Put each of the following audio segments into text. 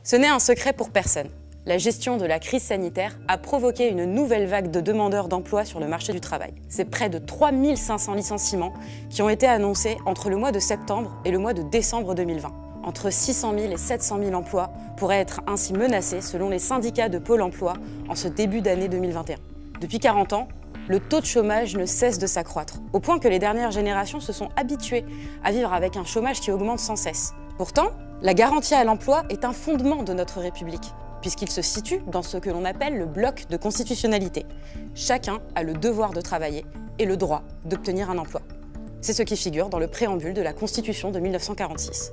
Ce n'est un secret pour personne. La gestion de la crise sanitaire a provoqué une nouvelle vague de demandeurs d'emploi sur le marché du travail. C'est près de 3500 licenciements qui ont été annoncés entre le mois de septembre et le mois de décembre 2020. Entre 600 000 et 700 000 emplois pourraient être ainsi menacés selon les syndicats de Pôle emploi en ce début d'année 2021. Depuis 40 ans, le taux de chômage ne cesse de s'accroître, au point que les dernières générations se sont habituées à vivre avec un chômage qui augmente sans cesse. Pourtant, la garantie à l'emploi est un fondement de notre République, puisqu'il se situe dans ce que l'on appelle le bloc de constitutionnalité. Chacun a le devoir de travailler et le droit d'obtenir un emploi. C'est ce qui figure dans le préambule de la Constitution de 1946.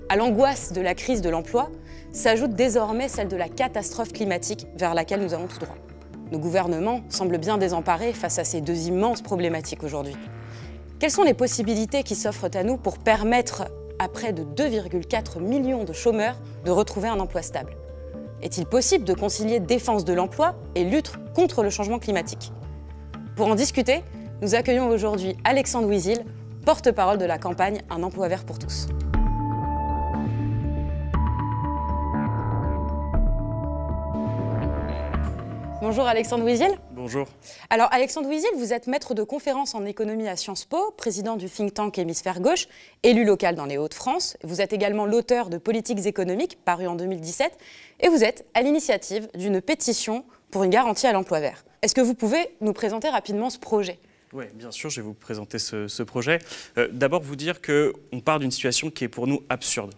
À l'angoisse de la crise de l'emploi s'ajoute désormais celle de la catastrophe climatique vers laquelle nous allons tout droit. Nos gouvernements semblent bien désemparés face à ces deux immenses problématiques aujourd'hui. Quelles sont les possibilités qui s'offrent à nous pour permettre à près de 2,4 millions de chômeurs de retrouver un emploi stable? Est-il possible de concilier défense de l'emploi et lutte contre le changement climatique? Pour en discuter, nous accueillons aujourd'hui Alexandre Ouizil, porte-parole de la campagne Un emploi vert pour tous. Bonjour Alexandre Ouizil. Bonjour. Alors Alexandre Ouizil, vous êtes maître de conférences en économie à Sciences Po, président du think tank Hémisphère Gauche, élu local dans les Hauts-de-France. Vous êtes également l'auteur de Politiques économiques, paru en 2017, et vous êtes à l'initiative d'une pétition pour une garantie à l'emploi vert. Est-ce que vous pouvez nous présenter rapidement ce projet ? Oui, bien sûr, je vais vous présenter ce projet. D'abord, vous dire qu'on part d'une situation qui est pour nous absurde.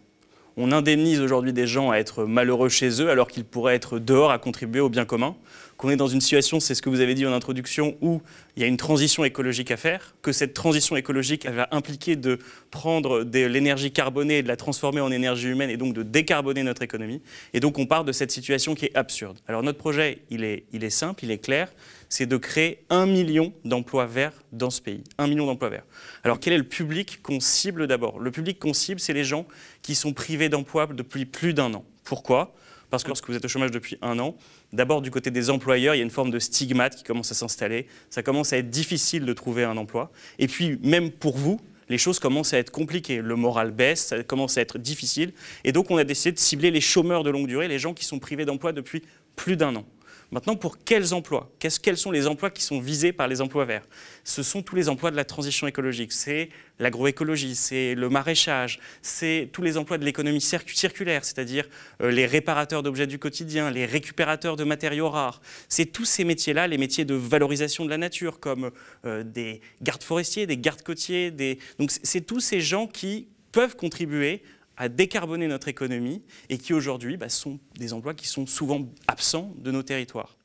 On indemnise aujourd'hui des gens à être malheureux chez eux alors qu'ils pourraient être dehors à contribuer au bien commun. Qu'on est dans une situation, c'est ce que vous avez dit en introduction, où il y a une transition écologique à faire, que cette transition écologique elle va impliquer de prendre de l'énergie carbonée et de la transformer en énergie humaine et donc de décarboner notre économie. Et donc on part de cette situation qui est absurde. Alors notre projet, il est simple, il est clair, c'est de créer 1 million d'emplois verts dans ce pays. 1 million d'emplois verts. Alors quel est le public qu'on cible d'abord? Le public qu'on cible, c'est les gens qui sont privés d'emploi depuis plus d'1 an. Pourquoi? Parce que lorsque vous êtes au chômage depuis 1 an, d'abord du côté des employeurs, il y a une forme de stigmate qui commence à s'installer. Ça commence à être difficile de trouver un emploi. Et puis même pour vous, les choses commencent à être compliquées. Le moral baisse, ça commence à être difficile. Et donc on a décidé de cibler les chômeurs de longue durée, les gens qui sont privés d'emploi depuis plus d'1 an. Maintenant, pour quels emplois? Quels sont les emplois qui sont visés par les emplois verts? Ce sont tous les emplois de la transition écologique. C'est l'agroécologie, c'est le maraîchage, c'est tous les emplois de l'économie circulaire, c'est-à-dire les réparateurs d'objets du quotidien, les récupérateurs de matériaux rares. C'est tous ces métiers-là, les métiers de valorisation de la nature, comme des gardes forestiers, des gardes côtiers. Donc c'est tous ces gens qui peuvent contribuer à décarboner notre économie et qui aujourd'hui sont des emplois qui sont souvent absents de nos territoires.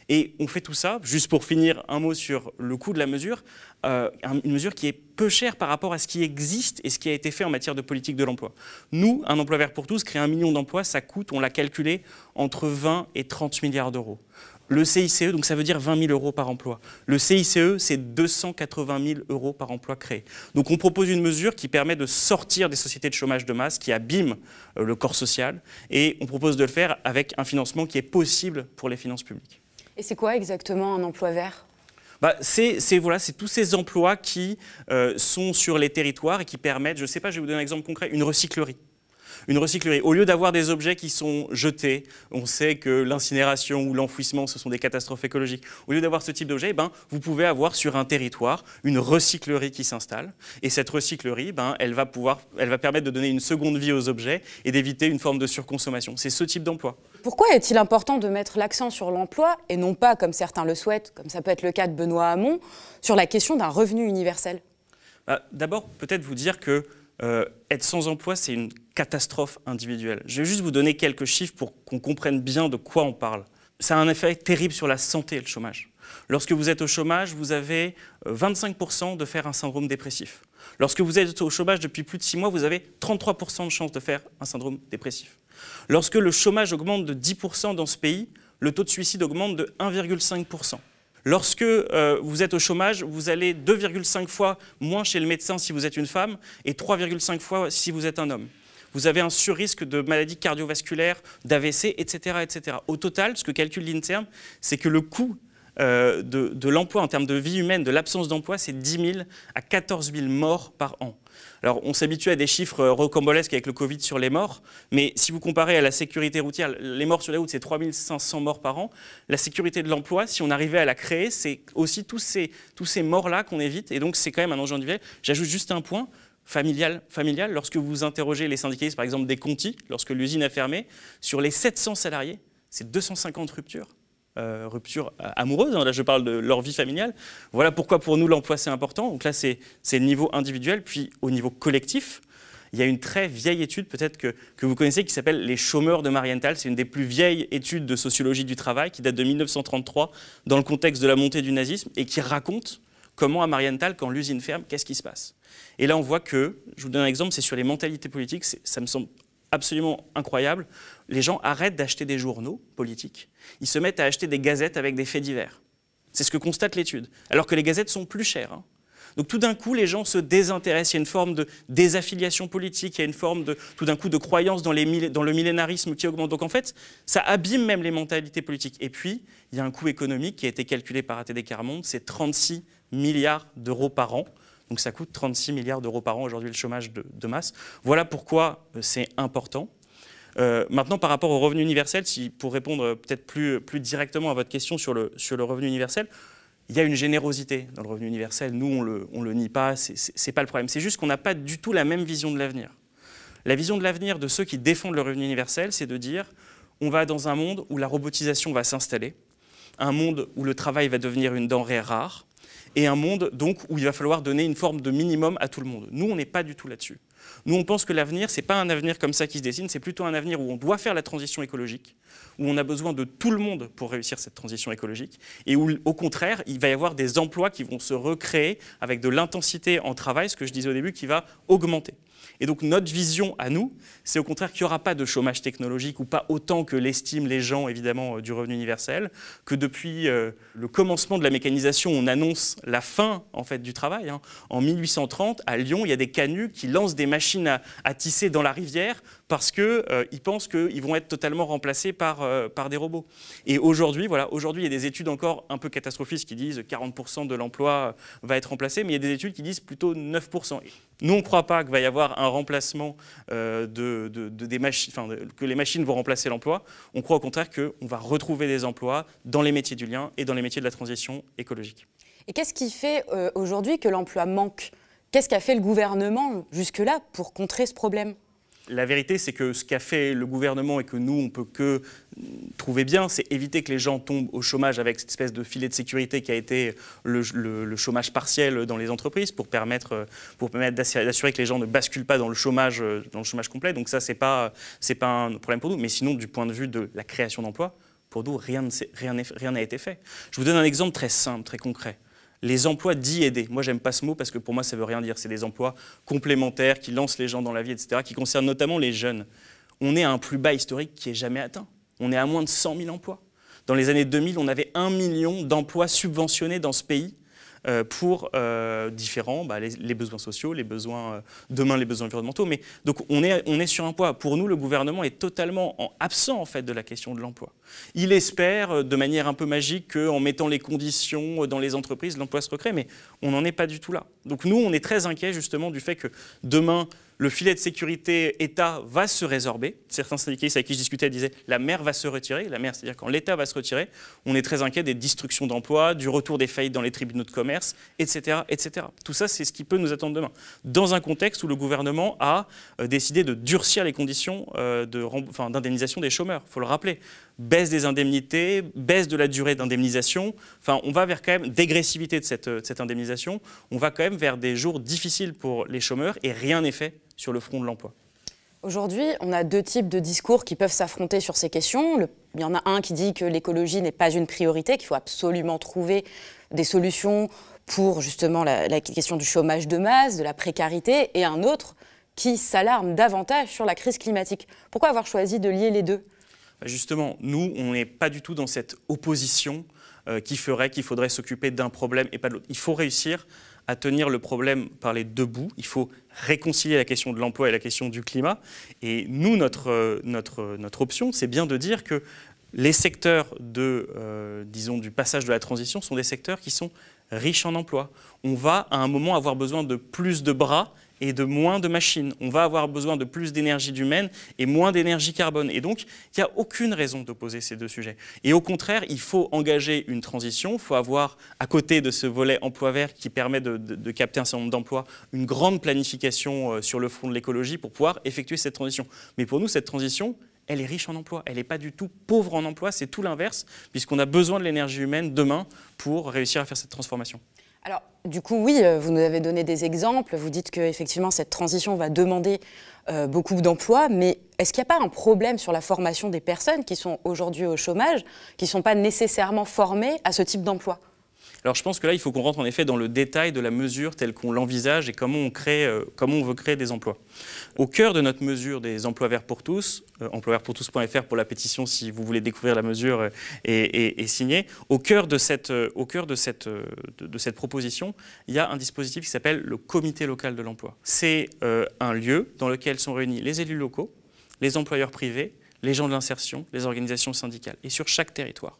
Et on fait tout ça, juste pour finir un mot sur le coût de la mesure, une mesure qui est peu chère par rapport à ce qui existe et ce qui a été fait en matière de politique de l'emploi. Nous, un emploi vert pour tous, créer 1 million d'emplois, ça coûte, on l'a calculé, entre 20 et 30 milliards d'euros. Le CICE, donc ça veut dire 20 000 euros par emploi. Le CICE, c'est 280 000 euros par emploi créé. Donc on propose une mesure qui permet de sortir des sociétés de chômage de masse, qui abîment le corps social, et on propose de le faire avec un financement qui est possible pour les finances publiques. Et c'est quoi exactement un emploi vert ? C'est tous ces emplois qui sont sur les territoires et qui permettent, je ne sais pas, je vais vous donner un exemple concret, une recyclerie. Une recyclerie. Au lieu d'avoir des objets qui sont jetés, on sait que l'incinération ou l'enfouissement, ce sont des catastrophes écologiques. Au lieu d'avoir ce type d'objet, vous pouvez avoir sur un territoire une recyclerie qui s'installe. Et cette recyclerie, elle va permettre de donner une seconde vie aux objets et d'éviter une forme de surconsommation. C'est ce type d'emploi. Pourquoi est-il important de mettre l'accent sur l'emploi et non pas, comme certains le souhaitent, comme ça peut être le cas de Benoît Hamon, sur la question d'un revenu universel? D'abord, peut-être vous dire que être sans emploi, c'est une catastrophe individuelle. Je vais juste vous donner quelques chiffres pour qu'on comprenne bien de quoi on parle. Ça a un effet terrible sur la santé, le chômage. Lorsque vous êtes au chômage, vous avez 25% de faire un syndrome dépressif. Lorsque vous êtes au chômage depuis plus de 6 mois, vous avez 33% de chances de faire un syndrome dépressif. Lorsque le chômage augmente de 10% dans ce pays, le taux de suicide augmente de 1,5%. Lorsque vous êtes au chômage, vous allez 2,5 fois moins chez le médecin si vous êtes une femme et 3,5 fois si vous êtes un homme. Vous avez un surrisque de maladies cardiovasculaires, d'AVC, etc., etc. Au total, ce que calcule l'INSERM, c'est que le coût de l'emploi en termes de vie humaine, de l'absence d'emploi, c'est 10 000 à 14 000 morts par an. Alors, on s'habitue à des chiffres rocambolesques avec le Covid sur les morts, mais si vous comparez à la sécurité routière, les morts sur les routes, c'est 3 500 morts par an. La sécurité de l'emploi, si on arrivait à la créer, c'est aussi tous ces morts-là qu'on évite, et donc c'est quand même un enjeu individuel. J'ajoute juste un point. Familial, lorsque vous interrogez les syndicalistes, par exemple des Conti, lorsque l'usine a fermé, sur les 700 salariés, c'est 250 ruptures. Rupture amoureuse, hein, là je parle de leur vie familiale. Voilà pourquoi pour nous l'emploi c'est important. Donc là c'est le niveau individuel, puis au niveau collectif, il y a une très vieille étude peut-être que vous connaissez qui s'appelle Les chômeurs de Marienthal. C'est une des plus vieilles études de sociologie du travail qui date de 1933 dans le contexte de la montée du nazisme et qui raconte comment à Marienthal, quand l'usine ferme, qu'est-ce qui se passe. Et là on voit que, je vous donne un exemple, c'est sur les mentalités politiques, ça me semble absolument incroyable. Les gens arrêtent d'acheter des journaux politiques. Ils se mettent à acheter des gazettes avec des faits divers. C'est ce que constate l'étude. Alors que les gazettes sont plus chères. Hein. Donc tout d'un coup, les gens se désintéressent. Il y a une forme de désaffiliation politique. Il y a une forme tout d'un coup de croyance dans le millénarisme qui augmente. Donc en fait, ça abîme même les mentalités politiques. Et puis, il y a un coût économique qui a été calculé par ATD Quart Monde. C'est 36 milliards d'euros par an. Donc ça coûte 36 milliards d'euros par an aujourd'hui le chômage de masse. Voilà pourquoi c'est important. Maintenant, par rapport au revenu universel, pour répondre peut-être plus directement à votre question sur le revenu universel, il y a une générosité dans le revenu universel. Nous, on le nie pas, c'est pas le problème. C'est juste qu'on n'a pas du tout la même vision de l'avenir. La vision de l'avenir de ceux qui défendent le revenu universel, c'est de dire on va dans un monde où la robotisation va s'installer, un monde où le travail va devenir une denrée rare, et un monde donc où il va falloir donner une forme de minimum à tout le monde. Nous, on n'est pas du tout là-dessus. Nous, on pense que l'avenir, ce n'est pas un avenir comme ça qui se dessine, c'est plutôt un avenir où on doit faire la transition écologique, où on a besoin de tout le monde pour réussir cette transition écologique, et où, au contraire, il va y avoir des emplois qui vont se recréer avec de l'intensité en travail, ce que je disais au début, qui va augmenter. Et donc notre vision à nous, c'est au contraire qu'il n'y aura pas de chômage technologique ou pas autant que l'estiment les gens évidemment du revenu universel, que depuis le commencement de la mécanisation, on annonce la fin en fait du travail. Hein. En 1830, à Lyon, il y a des canuts qui lancent des machines à tisser dans la rivière parce qu'ils pensent qu'ils vont être totalement remplacés par des robots. Et aujourd'hui, il y a des études encore un peu catastrophistes qui disent 40% de l'emploi va être remplacé, mais il y a des études qui disent plutôt 9%. Nous, on ne croit pas qu'il va y avoir un remplacement des machines, que les machines vont remplacer l'emploi. On croit au contraire qu'on va retrouver des emplois dans les métiers du lien et dans les métiers de la transition écologique. Et qu'est-ce qui fait aujourd'hui que l'emploi manque? Qu'est-ce qu'a fait le gouvernement jusque-là pour contrer ce problème? La vérité, c'est que ce qu'a fait le gouvernement et que nous, on ne peut que trouver bien, c'est éviter que les gens tombent au chômage avec cette espèce de filet de sécurité qui a été le chômage partiel dans les entreprises pour permettre d'assurer que les gens ne basculent pas dans le chômage complet. Donc ça, c'est pas un problème pour nous. Mais sinon, du point de vue de la création d'emplois, pour nous, rien n'a été fait. Je vous donne un exemple très simple, très concret. Les emplois dits aidés. Moi, j'aime pas ce mot parce que pour moi, ça veut rien dire. C'est des emplois complémentaires qui lancent les gens dans la vie, etc., qui concernent notamment les jeunes. On est à un plus bas historique qui n'est jamais atteint. On est à moins de 100 000 emplois. Dans les années 2000, on avait 1 million d'emplois subventionnés dans ce pays pour différents, les besoins sociaux, demain les besoins environnementaux. Mais donc on est sur un poids. Pour nous, le gouvernement est totalement absent en fait de la question de l'emploi. Il espère de manière un peu magique qu'en mettant les conditions dans les entreprises, l'emploi se recrée, mais on n'en est pas du tout là. Donc nous, on est très inquiets justement du fait que demain, le filet de sécurité État va se résorber. Certains syndicalistes avec qui je discutais disaient la mer va se retirer. La mer, c'est-à-dire quand l'État va se retirer, on est très inquiet des destructions d'emplois, du retour des faillites dans les tribunaux de commerce, etc., etc. Tout ça, c'est ce qui peut nous attendre demain. Dans un contexte où le gouvernement a décidé de durcir les conditions d'indemnisation des chômeurs. Il faut le rappeler. Baisse des indemnités, baisse de la durée d'indemnisation. Enfin, on va vers quand même dégressivité de cette indemnisation. On va quand même vers des jours difficiles pour les chômeurs et rien n'est fait sur le front de l'emploi. Aujourd'hui, on a deux types de discours qui peuvent s'affronter sur ces questions. Il y en a un qui dit que l'écologie n'est pas une priorité, qu'il faut absolument trouver des solutions pour justement la question du chômage de masse, de la précarité, et un autre qui s'alarme davantage sur la crise climatique. Pourquoi avoir choisi de lier les deux ? Justement, nous, on n'est pas du tout dans cette opposition qui ferait qu'il faudrait s'occuper d'un problème et pas de l'autre. Il faut réussir à tenir le problème par les deux bouts. Il faut réconcilier la question de l'emploi et la question du climat. Et nous, notre option, c'est bien de dire que Les secteurs disons, du passage de la transition sont des secteurs qui sont riches en emplois. On va à un moment avoir besoin de plus de bras et de moins de machines. On va avoir besoin de plus d'énergie humaine et moins d'énergie carbone. Et donc, il n'y a aucune raison d'opposer ces deux sujets. Et au contraire, il faut engager une transition. Il faut avoir, à côté de ce volet emploi vert qui permet de capter un certain nombre d'emplois, une grande planification sur le front de l'écologie pour pouvoir effectuer cette transition. Mais pour nous, cette transition, elle est riche en emplois. Elle n'est pas du tout pauvre en emplois. C'est tout l'inverse, puisqu'on a besoin de l'énergie humaine demain pour réussir à faire cette transformation. Alors, du coup, oui, vous nous avez donné des exemples. Vous dites qu'effectivement, cette transition va demander beaucoup d'emplois. Mais est-ce qu'il n'y a pas un problème sur la formation des personnes qui sont aujourd'hui au chômage, qui ne sont pas nécessairement formées à ce type d'emploi ? Alors je pense que là, il faut qu'on rentre en effet dans le détail de la mesure telle qu'on l'envisage et comment on veut créer des emplois. Au cœur de notre mesure des emplois verts pour tous, emploisvertspourtous.fr pour la pétition si vous voulez découvrir la mesure et signer, au cœur de cette proposition, il y a un dispositif qui s'appelle le comité local de l'emploi. C'est un lieu dans lequel sont réunis les élus locaux, les employeurs privés, les gens de l'insertion, les organisations syndicales, et sur chaque territoire.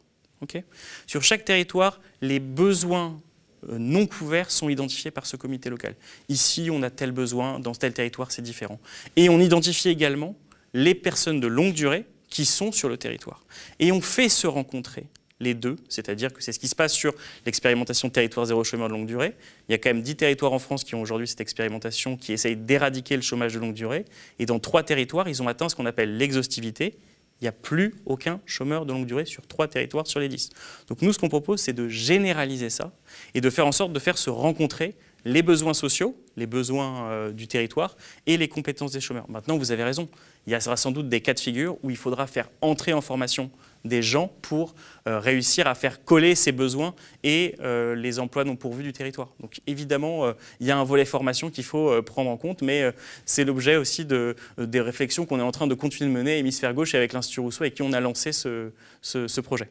Sur chaque territoire, les besoins non couverts sont identifiés par ce comité local. Ici, on a tel besoin, dans tel territoire, c'est différent. Et on identifie également les personnes de longue durée qui sont sur le territoire. Et on fait se rencontrer les deux, c'est-à-dire que c'est ce qui se passe sur l'expérimentation territoire zéro chômeur de longue durée. Il y a quand même 10 territoires en France qui ont aujourd'hui cette expérimentation qui essaye d'éradiquer le chômage de longue durée. Et dans 3 territoires, ils ont atteint ce qu'on appelle l'exhaustivité. Il n'y a plus aucun chômeur de longue durée sur 3 territoires sur les 10. Donc nous, ce qu'on propose, c'est de généraliser ça et de faire en sorte de faire se rencontrer les besoins sociaux, les besoins du territoire et les compétences des chômeurs. Maintenant, vous avez raison, il y aura sans doute des cas de figure où il faudra faire entrer en formation des gens pour réussir à faire coller ces besoins et les emplois non pourvus du territoire. Donc évidemment, il y a un volet formation qu'il faut prendre en compte, mais c'est l'objet aussi des réflexions qu'on est en train de continuer de mener, Hémisphère Gauche et avec l'Institut Rousseau, avec qui on a lancé ce projet.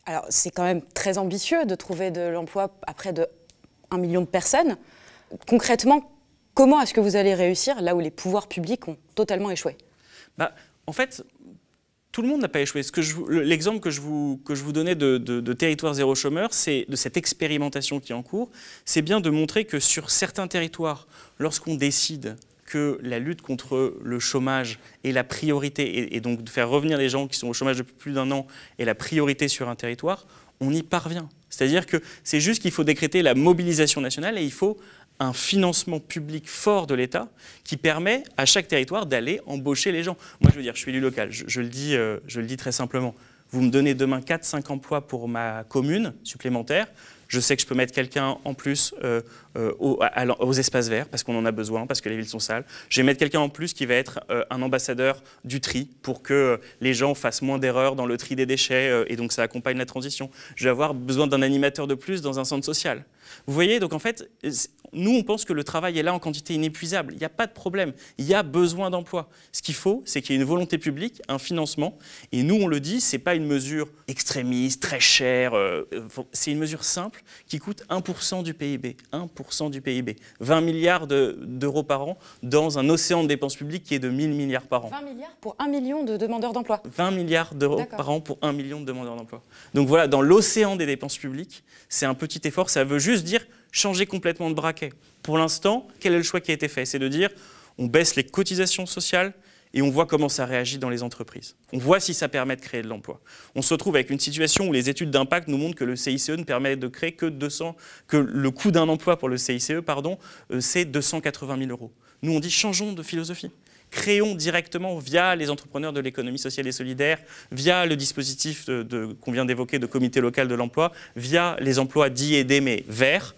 Alors c'est quand même très ambitieux de trouver de l'emploi à près de 1 million de personnes. Concrètement, comment est-ce que vous allez réussir là où les pouvoirs publics ont totalement échoué ? En fait, tout le monde n'a pas échoué. L'exemple que je vous donnais de territoire zéro chômeur, c'est de cette expérimentation qui est en cours, c'est bien de montrer que sur certains territoires, lorsqu'on décide que la lutte contre le chômage est la priorité, et donc de faire revenir les gens qui sont au chômage depuis plus d'1 an est la priorité sur un territoire, on y parvient. C'est-à-dire que c'est juste qu'il faut décréter la mobilisation nationale et il faut un financement public fort de l'État qui permet à chaque territoire d'aller embaucher les gens. Moi, je veux dire, je suis élu local, je le dis très simplement. Vous me donnez demain 4-5 emplois pour ma commune supplémentaires, je sais que je peux mettre quelqu'un en plus aux espaces verts parce qu'on en a besoin, parce que les villes sont sales. Je vais mettre quelqu'un en plus qui va être un ambassadeur du tri pour que les gens fassent moins d'erreurs dans le tri des déchets et donc ça accompagne la transition. Je vais avoir besoin d'un animateur de plus dans un centre social. Vous voyez, donc en fait, nous on pense que le travail est là en quantité inépuisable. Il n'y a pas de problème, il y a besoin d'emplois. Ce qu'il faut, c'est qu'il y ait une volonté publique, un financement. Et nous, on le dit, ce n'est pas une mesure extrémiste, très chère. C'est une mesure simple qui coûte 1% du PIB. 1% du PIB. 20 milliards d'euros par an dans un océan de dépenses publiques qui est de 1000 milliards par an. 20 milliards pour 1 million de demandeurs d'emploi. 20 milliards d'euros par an pour 1 million de demandeurs d'emploi. Donc voilà, dans l'océan des dépenses publiques, c'est un petit effort. Ça veut juste dire changer complètement de braquet. Pour l'instant, quel est le choix qui a été fait? C'est de dire on baisse les cotisations sociales et on voit comment ça réagit dans les entreprises. On voit si ça permet de créer de l'emploi. On se retrouve avec une situation où les études d'impact nous montrent que le CICE ne permet de créer que le coût d'un emploi pour le CICE, c'est 280 000 euros. Nous, on dit changeons de philosophie. Créons directement via les entrepreneurs de l'économie sociale et solidaire, via le dispositif qu'on vient d'évoquer de comité local de l'emploi, via les emplois dits aidés mais verts,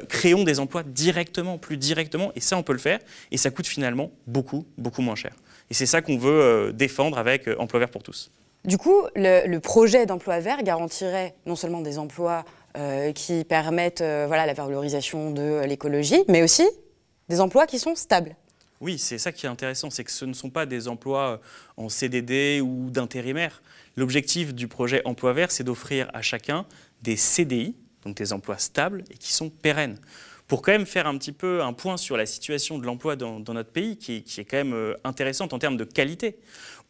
créons des emplois directement, plus directement, et ça on peut le faire, et ça coûte finalement beaucoup, beaucoup moins cher. Et c'est ça qu'on veut défendre avec Emploi vert pour tous. Du coup, le projet d'emploi vert garantirait non seulement des emplois qui permettent la valorisation de l'écologie, mais aussi des emplois qui sont stables. Oui, c'est ça qui est intéressant, c'est que ce ne sont pas des emplois en CDD ou d'intérimaires. L'objectif du projet Emploi vert, c'est d'offrir à chacun des CDI, donc des emplois stables et qui sont pérennes. pour quand même faire un petit peu un point sur la situation de l'emploi dans notre pays, qui est quand même intéressante en termes de qualité.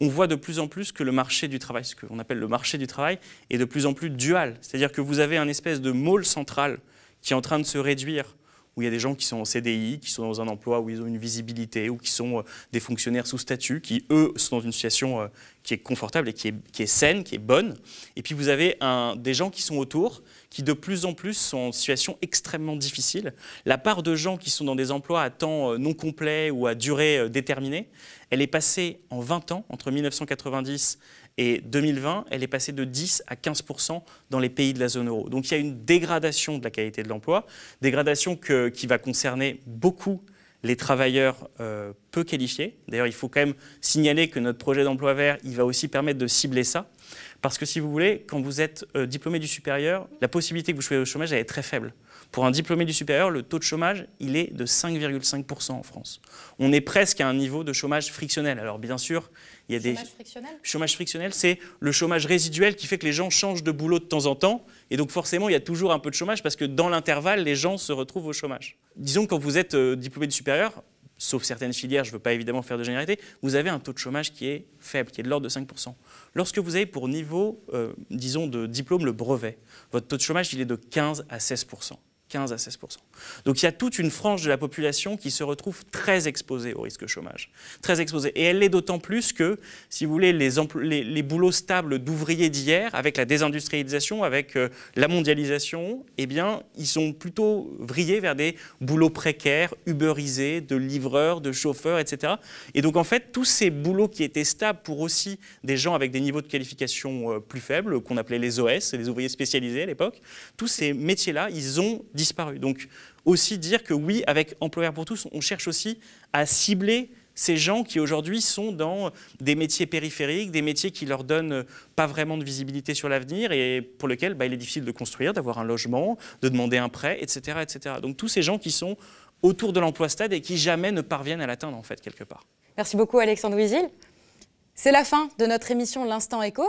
On voit de plus en plus que le marché du travail, ce qu'on appelle le marché du travail, est de plus en plus dual. C'est-à-dire que vous avez un espèce de môle central qui est en train de se réduire, où il y a des gens qui sont en CDI, qui sont dans un emploi où ils ont une visibilité, ou qui sont des fonctionnaires sous statut, qui, eux, sont dans une situation qui est confortable et qui est saine, qui est bonne. Et puis vous avez des gens qui sont autour, qui de plus en plus sont en situation extrêmement difficile. La part de gens qui sont dans des emplois à temps non complet ou à durée déterminée, elle est passée en 20 ans, entre 1990 et 2020, elle est passée de 10 à 15% dans les pays de la zone euro. Donc il y a une dégradation de la qualité de l'emploi, dégradation qui va concerner beaucoup les travailleurs peu qualifiés. D'ailleurs, il faut quand même signaler que notre projet d'emploi vert, il va aussi permettre de cibler ça. Parce que si vous voulez, quand vous êtes diplômé du supérieur, la possibilité que vous soyez au chômage, elle est très faible. Pour un diplômé du supérieur, le taux de chômage, il est de 5,5% en France. On est presque à un niveau de chômage frictionnel. Alors bien sûr, il y a chômage frictionnel ? Chômage frictionnel, c'est le chômage résiduel qui fait que les gens changent de boulot de temps en temps. Et donc forcément, il y a toujours un peu de chômage parce que dans l'intervalle, les gens se retrouvent au chômage. Disons que quand vous êtes diplômé du supérieur, sauf certaines filières, je ne veux pas évidemment faire de généralité, vous avez un taux de chômage qui est faible, qui est de l'ordre de 5%. Lorsque vous avez pour niveau, disons, de diplôme le brevet, votre taux de chômage, il est de 15 à 16%. 15 à 16%. Donc il y a toute une frange de la population qui se retrouve très exposée au risque chômage. Très exposée. Et elle l'est d'autant plus que, si vous voulez, les boulots stables d'ouvriers d'hier, avec la désindustrialisation, avec la mondialisation, eh bien, ils sont plutôt vrillés vers des boulots précaires, uberisés, de livreurs, de chauffeurs, etc. Et donc en fait, tous ces boulots qui étaient stables pour aussi des gens avec des niveaux de qualification plus faibles, qu'on appelait les OS, les ouvriers spécialisés à l'époque, tous ces métiers-là, ils ont disparu. Donc aussi dire que oui, avec Employeurs pour tous, on cherche aussi à cibler ces gens qui aujourd'hui sont dans des métiers périphériques, des métiers qui leur donnent pas vraiment de visibilité sur l'avenir et pour lesquels il est difficile de construire, d'avoir un logement, de demander un prêt, etc., etc. Donc tous ces gens qui sont autour de l'emploi stable et qui jamais ne parviennent à l'atteindre en fait quelque part. Merci beaucoup Alexandre Ouizil. C'est la fin de notre émission L'Instant Éco.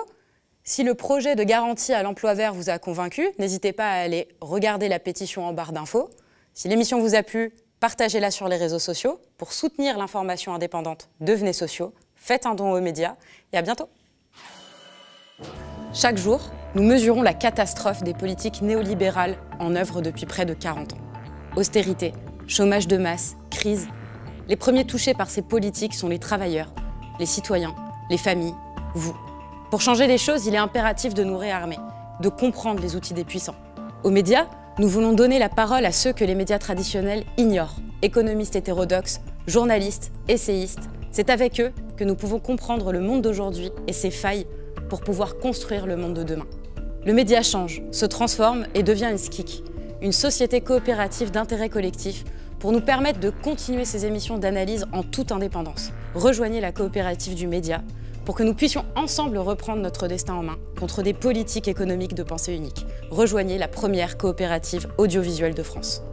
Si le projet de garantie à l'emploi vert vous a convaincu, n'hésitez pas à aller regarder la pétition en barre d'infos. Si l'émission vous a plu, partagez-la sur les réseaux sociaux. Pour soutenir l'information indépendante, devenez sociaux, faites un don aux médias et à bientôt. Chaque jour, nous mesurons la catastrophe des politiques néolibérales en œuvre depuis près de 40 ans. Austérité, chômage de masse, crise. Les premiers touchés par ces politiques sont les travailleurs, les citoyens, les familles, vous. Pour changer les choses, il est impératif de nous réarmer, de comprendre les outils des puissants. Aux médias, nous voulons donner la parole à ceux que les médias traditionnels ignorent. Économistes hétérodoxes, journalistes, essayistes. C'est avec eux que nous pouvons comprendre le monde d'aujourd'hui et ses failles pour pouvoir construire le monde de demain. Le média change, se transforme et devient une SKIC, une société coopérative d'intérêt collectif pour nous permettre de continuer ces émissions d'analyse en toute indépendance. Rejoignez la coopérative du média pour que nous puissions ensemble reprendre notre destin en main contre des politiques économiques de pensée unique. Rejoignez la première coopérative audiovisuelle de France.